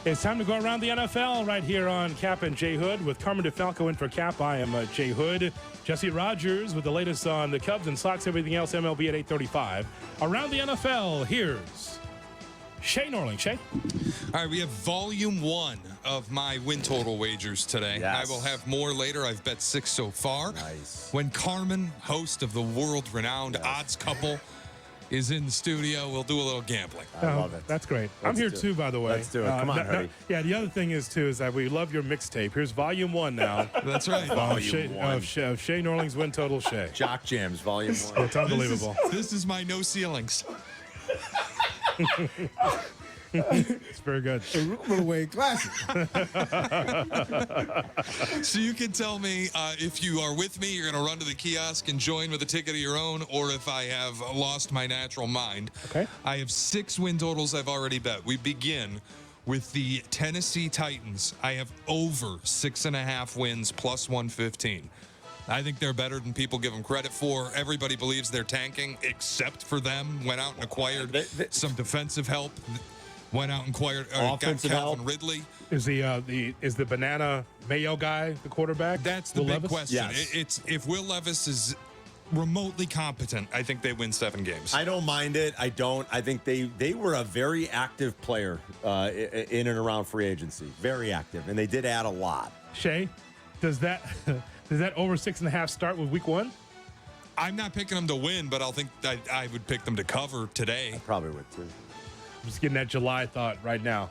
It's time to go around the NFL right here on Cap and J Hood with Carmen DeFalco in for Cap. I am J Hood. Jesse Rogers with the latest on the Cubs and Sox, everything else MLB at 8:35. Around the NFL, here's Shay Norling. Shay? All right, we have volume 1 of my win total wagers today. Yes. I will have more later. I've bet 6 so far. Nice. When Carmen, host of the world-renowned Odds Couple, is in the studio, we'll do a little gambling. I love it. That's great. I'm here too, by the way. Let's do it. Come on, Hoodie. Yeah, the other thing is, too, is that we love your mixtape. Here's volume 1 now. That's right. Volume 1. Of Shay Norling's win total, Shay. Jock Jams, volume 1. It's unbelievable. This is my no ceilings. It's very good. Away classic. So you can tell me if you are with me, you're going to run to the kiosk and join with a ticket of your own, or if I have lost my natural mind. Okay. I have 6 win totals I've already bet. We begin with the Tennessee Titans. I have over 6.5 wins plus 115. I think they're better than people give them credit for. Everybody believes they're tanking, except for them. Went out and acquired some defensive help. Went out and got Offensive Calvin help. Ridley. Is the banana Mayo guy the quarterback? That's the Will big Levis? question. Yes. It's if Will Levis is remotely competent, I think they win 7 games. I don't mind it. I don't. I think they were a very active player in and around free agency. Very active, and they did add a lot. Shay, does that over 6.5 start with week 1? I'm not picking them to win, but I would pick them to cover today. Probably would too. I'm just getting that July thought right now.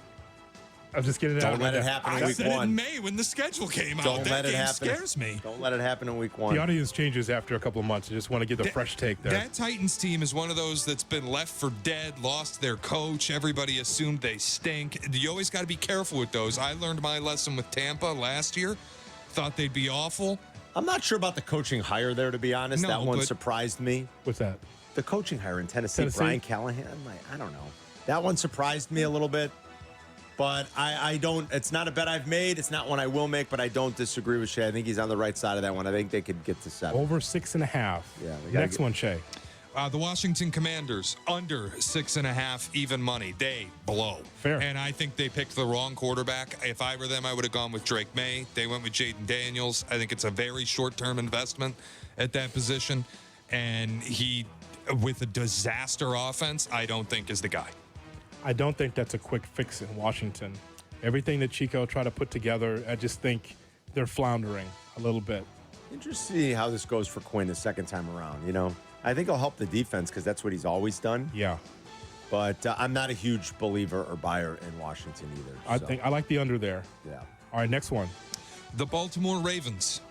I'm just getting it out. Don't let it happen in I week said it in 1. May when the schedule came out. Don't That let it game happen. scares me. Don't let it happen in week 1. The audience changes after a couple of months. I just want to get the fresh take there. That Titans team is one of those that's been left for dead, lost their coach. Everybody assumed they stink. You always got to be careful with those. I learned my lesson with Tampa last year. Thought they'd be awful. I'm not sure about the coaching hire there, to be honest. No, that one but- surprised me. What's that? The coaching hire in Tennessee, Brian Callahan. I don't know. That one surprised me a little bit. But I don't. It's not a bet I've made. It's not one I will make. But I don't disagree with Shay. I think he's on the right side of that one. I think they could get to 7. Over 6.5. Yeah. Next one, Shay. The Washington Commanders, under 6.5 even money. They blow. Fair. And I think they picked the wrong quarterback. If I were them, I would have gone with Drake May. They went with Jaden Daniels. I think it's a very short-term investment at that position. And he, with a disaster offense, I don't think is the guy. I don't think that's a quick fix in Washington. Everything that Chico tried to put together, I just think they're floundering a little bit. Interesting to see how this goes for Quinn the second time around. You know, I think he'll help the defense because that's what he's always done. Yeah. But I'm not a huge believer or buyer in Washington either. I like the under there. Yeah. All right, next one. The Baltimore Ravens.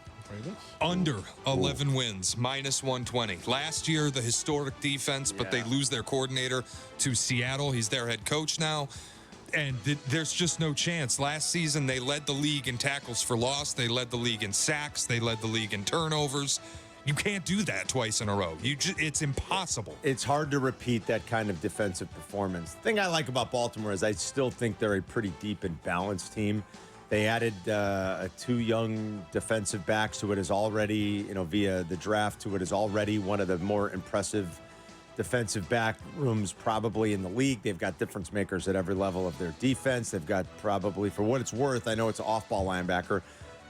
Under 11 wins, minus 120. Last year, the historic defense, but they lose their coordinator to Seattle. He's their head coach now. And there's just no chance. Last season, they led the league in tackles for loss. They led the league in sacks. They led the league in turnovers. You can't do that twice in a row. It's impossible. It's hard to repeat that kind of defensive performance. The thing I like about Baltimore is I still think they're a pretty deep and balanced team. They added 2 young defensive backs to it is already, via the draft to it is already one of the more impressive defensive back rooms probably in the league. They've got difference makers at every level of their defense. They've got probably, for what it's worth, I know it's an off-ball linebacker,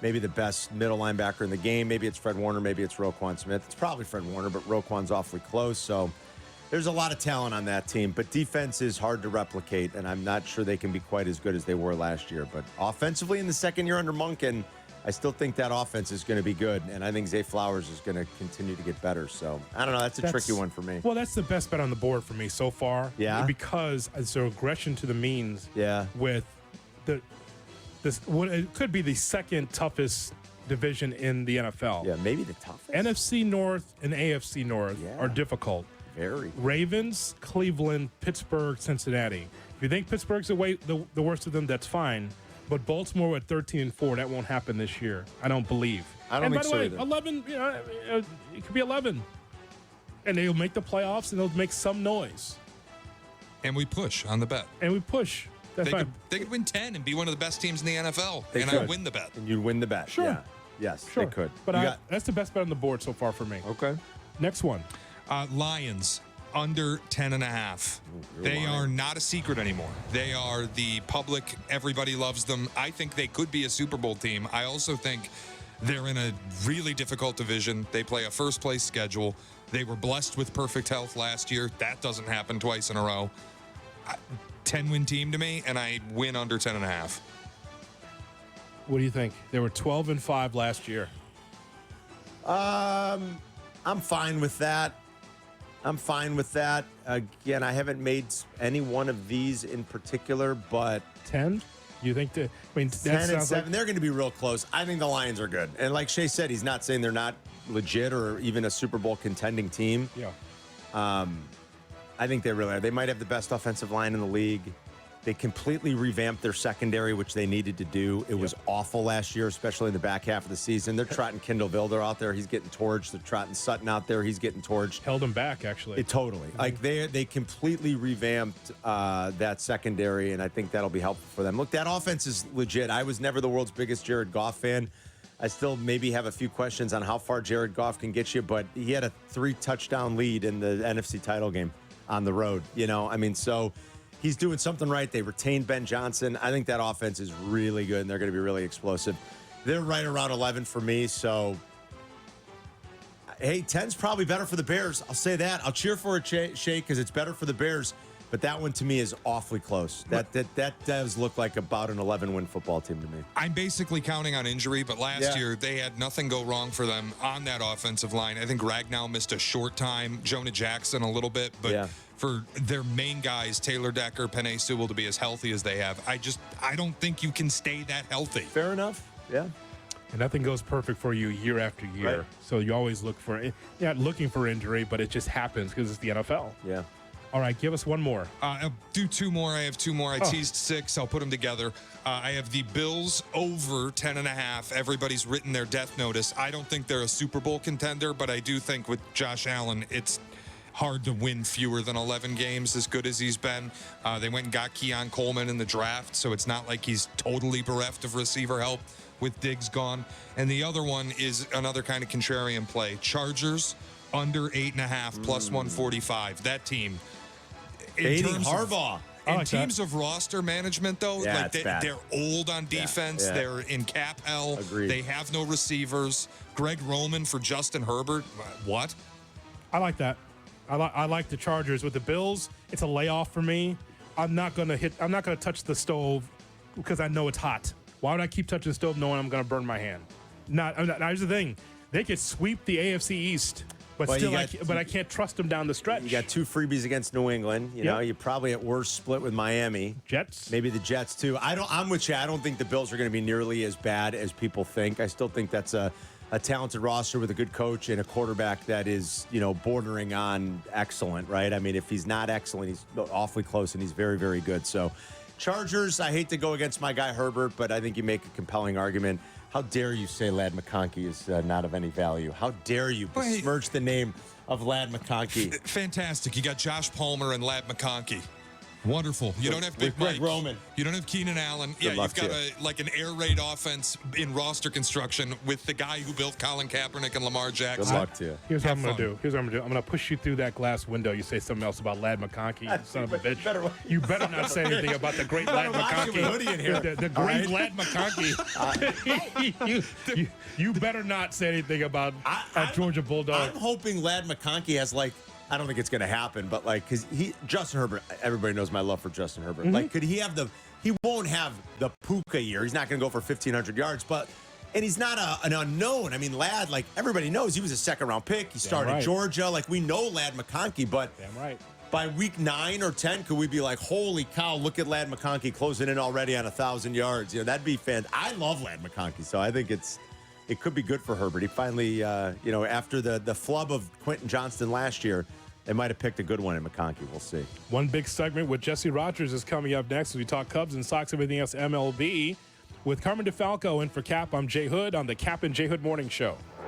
maybe the best middle linebacker in the game. Maybe it's Fred Warner. Maybe it's Roquan Smith. It's probably Fred Warner, but Roquan's awfully close. So there's a lot of talent on that team, but defense is hard to replicate, and I'm not sure they can be quite as good as they were last year. But offensively, in the second year under Monken, I still think that offense is going to be good, and I think Zay Flowers is going to continue to get better. So, I don't know. That's a tricky one for me. Well, that's the best bet on the board for me so far. Yeah? Because it's a regression to the means. Yeah. With it could be the second toughest division in the NFL. Yeah, maybe the toughest. NFC North and AFC North are difficult. Very. Ravens, Cleveland, Pittsburgh, Cincinnati. If you think Pittsburgh's the worst of them, that's fine. But Baltimore at 13-4, that won't happen this year. I don't believe. I don't think so And by the way, 11, it could be 11. And they'll make the playoffs, and they'll make some noise. And we push on the bet. And we push. That's fine. They could win 10 and be one of the best teams in the NFL. They and could. I win the bet. And you'd win the bet. Sure. Yeah. Yes, Sure. they could. But that's the best bet on the board so far for me. Okay. Next one. Lions, under 10.5. They are not a secret anymore. They are the public. Everybody loves them. I think they could be a Super Bowl team. I also think they're in a really difficult division. They play a first-place schedule. They were blessed with perfect health last year. That doesn't happen twice in a row. 10-win team to me, and I win under 10.5. What do you think? They were 12-5 last year. I'm fine with that. Again, I haven't made any one of these in particular, but 10? You think that? I mean, 10 and 7, they're going to be real close. I think the Lions are good. And like Shea said, he's not saying they're not legit or even a Super Bowl contending team. Yeah. I think they really are. They might have the best offensive line in the league. They completely revamped their secondary, which they needed to do. It was awful last year, especially in the back half of the season. They're trotting Kendall Vilder out there. He's getting torched. They're trotting Sutton out there. He's getting torched. Held him back, actually. Totally. Like, they completely revamped that secondary, and I think that'll be helpful for them. Look, that offense is legit. I was never the world's biggest Jared Goff fan. I still maybe have a few questions on how far Jared Goff can get you, but he had a 3-touchdown lead in the NFC title game on the road. So he's doing something right. They retained Ben Johnson. I think that offense is really good, and they're going to be really explosive. They're right around 11 for me, so hey, 10's probably better for the Bears. I'll say that. I'll cheer for it, Shay, because it's better for the Bears. But that one to me is awfully close. That does look like about an 11-win football team to me. I'm basically counting on injury, but last year they had nothing go wrong for them on that offensive line. I think Ragnow missed a short time, Jonah Jackson a little bit, but for their main guys, Taylor Decker, Penei Sewell, to be as healthy as they have, I don't think you can stay that healthy. Fair enough. Yeah. And nothing goes perfect for you year after year. Right. So you always look for, not looking for injury, but it just happens because it's the NFL. Yeah. All right, give us one more. I'll do two more. I have two more. I teased 6. I'll put them together. I have the Bills over 10.5. Everybody's written their death notice. I don't think they're a Super Bowl contender, but I do think with Josh Allen, it's hard to win fewer than 11 games as good as he's been. They went and got Keon Coleman in the draft, so it's not like he's totally bereft of receiver help with Diggs gone. And the other one is another kind of contrarian play. Chargers under 8.5 plus 145. That team. Harbaugh. In terms of roster management, though, they're old on defense. Yeah. They're in cap hell. Agreed. They have no receivers. Greg Roman for Justin Herbert. What? I like that. I like the Chargers. With the Bills, it's a layoff for me. I'm not gonna touch the stove because I know it's hot. Why would I keep touching the stove knowing I'm gonna burn my hand? Here's the thing: they could sweep the AFC East. But I can't trust them down the stretch. You got 2 freebies against New England. You know, you're probably at worst split with Miami. Jets. Maybe the Jets, too. I'm with you. I don't think the Bills are going to be nearly as bad as people think. I still think that's a talented roster with a good coach and a quarterback that is, bordering on excellent, right? I mean, if he's not excellent, he's awfully close, and he's very, very good. So, Chargers, I hate to go against my guy Herbert, but I think you make a compelling argument. How dare you say Ladd McConkey is not of any value? How dare you besmirch the name of Ladd McConkey? Fantastic. You got Josh Palmer and Ladd McConkey. Wonderful. You don't have Big Mike. Greg Roman. You don't have Keenan Allen. Good luck you've got an air raid offense in roster construction with the guy who built Colin Kaepernick and Lamar Jackson. Good luck to you. Here's what I'm going to do. I'm going to push you through that glass window. You say something else about Ladd McConkey, you son of a bitch. You better not say anything about the great Ladd McConkey. Hoodie in here. The great Ladd McConkey. You better not say anything about Georgia Bulldog. I'm hoping Ladd McConkey has I don't think it's going to happen, but because Justin Herbert, everybody knows my love for Justin Herbert. Mm-hmm. Could he have he won't have the Puka year. He's not going to go for 1,500 yards, and he's not an unknown. I mean, Ladd, everybody knows he was a 2nd-round pick. He started at Georgia. We know Ladd McConkey, but damn right. By week 9 or 10, could we be like, holy cow, look at Ladd McConkey closing in already on 1,000 yards? That'd be fantastic. I love Ladd McConkey, so I think it could be good for Herbert. He finally, after the flub of Quentin Johnston last year, they might have picked a good one in McConkey. We'll see. One big segment with Jesse Rogers is coming up next as we talk Cubs and Sox, everything else MLB. With Carmen DeFalco in for Cap, I'm Jay Hood on the Cap and Jay Hood Morning Show.